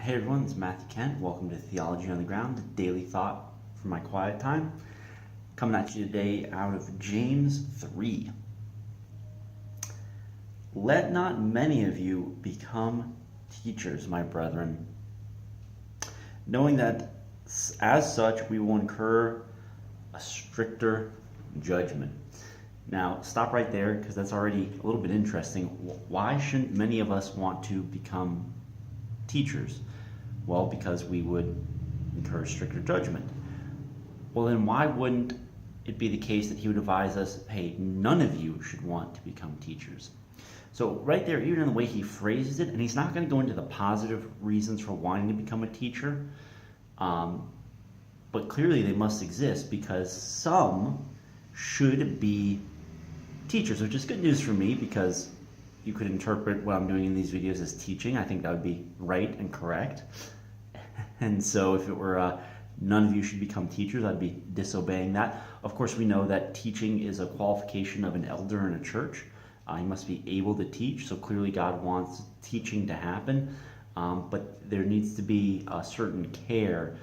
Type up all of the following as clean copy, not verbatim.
Hey everyone, this is Matthew Kent. Welcome to Theology on the Ground, a daily thought for my quiet time. Coming at you today out of James 3. Let not many of you become teachers, my brethren, knowing that as such we will incur a stricter judgment. Now, stop right there because that's already a little bit interesting. Why shouldn't many of us want to become teachers? Well, because we would incur stricter judgment. Well, then why wouldn't it be the case that he would advise us, hey, none of you should want to become teachers? So right there, even in the way he phrases it, and he's not going to go into the positive reasons for wanting to become a teacher, but clearly they must exist because some should be teachers, which is good news for me because you could interpret what I'm doing in these videos as teaching. I think that would be right and correct. And so if it were none of you should become teachers, I'd be disobeying that. Of course, we know that teaching is a qualification of an elder in a church. You must be able to teach, so clearly God wants teaching to happen. But there needs to be a certain care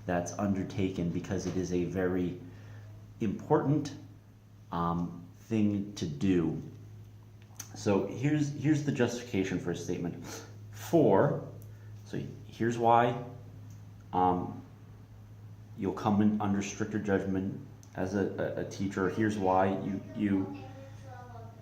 that's undertaken because it is a very important thing to do. So here's the justification for a statement. So here's why you'll come in under stricter judgment as a teacher. Here's why you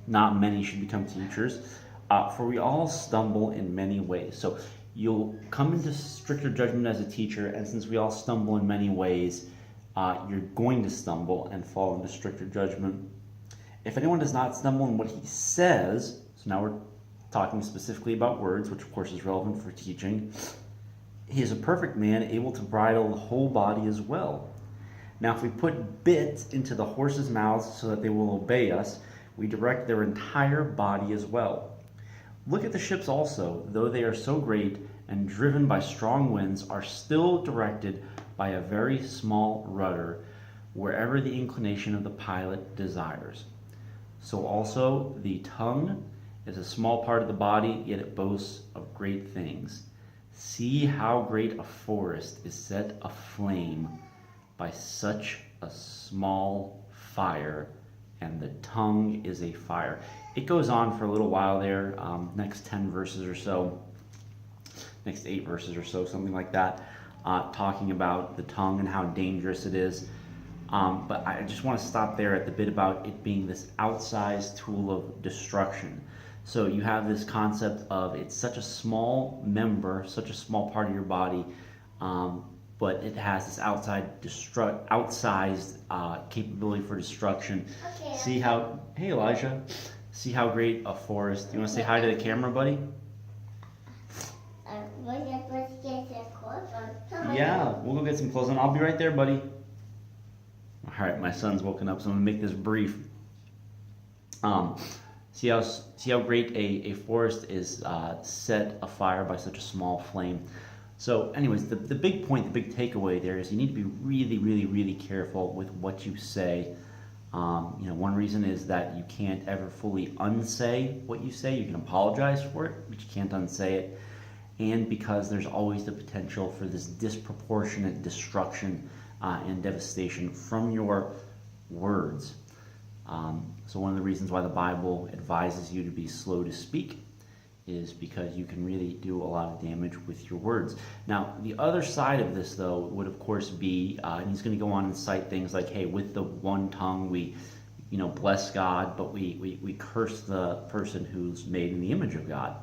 not many should become teachers. For we all stumble in many ways. So you'll come into stricter judgment as a teacher, and since we all stumble in many ways, you're going to stumble and fall into stricter judgment. If anyone does not stumble in what he says, so now we're talking specifically about words, which of course is relevant for teaching, he is a perfect man, able to bridle the whole body as well. Now if we put bits into the horses' mouths so that they will obey us, we direct their entire body as well. Look at the ships also, though they are so great and driven by strong winds, are still directed by a very small rudder, wherever the inclination of the pilot desires. So also the tongue is a small part of the body, yet it boasts of great things. See how great a forest is set aflame by such a small fire, and the tongue is a fire. It goes on for a little while there, next 10 verses or so, next 8 verses or so, something like that, talking about the tongue and how dangerous it is. But I just want to stop there at the bit about it being this outsized tool of destruction. So you have this concept of it's such a small member, such a small part of your body, but it has this outsized capability for destruction. Okay. See how, hey Elijah, see how great a forest. You want to say hi to the camera, buddy? Yeah, we'll go get some clothes on. I'll be right there, buddy. All right, my son's woken up, so I'm gonna make this brief. See how great a forest is set afire by such a small flame. So anyways, the big point, the big takeaway there is you need to be really, really, really careful with what you say. One reason is that you can't ever fully unsay what you say. You can apologize for it, but you can't unsay it. And because there's always the potential for this disproportionate destruction and devastation from your words. So one of the reasons why the Bible advises you to be slow to speak is because you can really do a lot of damage with your words. Now, the other side of this, though, would of course be, and he's going to go on and cite things like, hey, with the one tongue we, bless God, but we curse the person who's made in the image of God.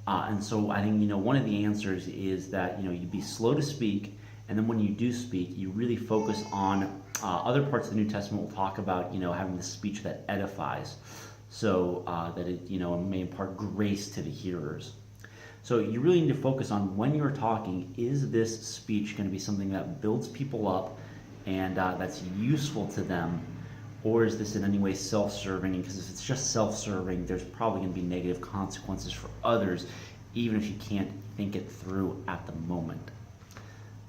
And so I think, one of the answers is that, you be slow to speak, and then when you do speak, you really focus on other parts of the New Testament will talk about, having the speech that edifies, so that it, may impart grace to the hearers. So you really need to focus on when you're talking, is this speech going to be something that builds people up and that's useful to them, or is this in any way self-serving? Because if it's just self-serving, there's probably going to be negative consequences for others, even if you can't think it through at the moment.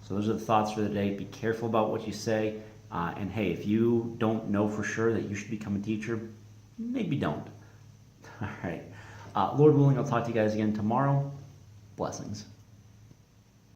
So those are the thoughts for the day. Be careful about what you say. And hey, if you don't know for sure that you should become a teacher, maybe don't. All right. Lord willing, I'll talk to you guys again tomorrow. Blessings.